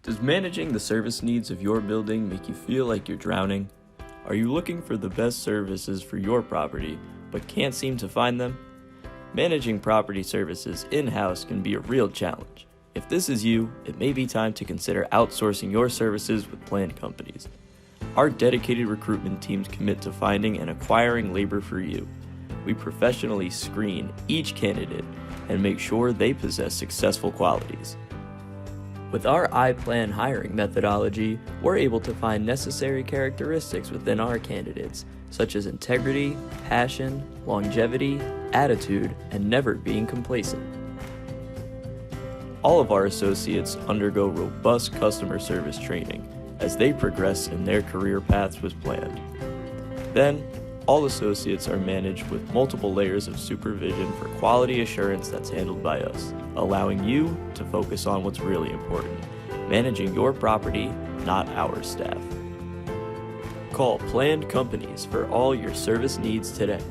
Does managing the service needs of your building make you feel like you're drowning? Are you looking for the best services for your property, but can't seem to find them? Managing property services in-house can be a real challenge. If this is you, it may be time to consider outsourcing your services with planned companies. Our dedicated recruitment teams commit to finding and acquiring labor for you. We professionally screen each candidate and make sure they possess successful qualities. With our I-Plan hiring methodology, we're able to find necessary characteristics within our candidates, such as integrity, passion, longevity, attitude, and never being complacent. All of our associates undergo robust customer service training as they progress in their career paths was planned. Then, all associates are managed with multiple layers of supervision for quality assurance that's handled by us, allowing you to focus on what's really important, managing your property, not our staff. Call Planned Companies for all your service needs today.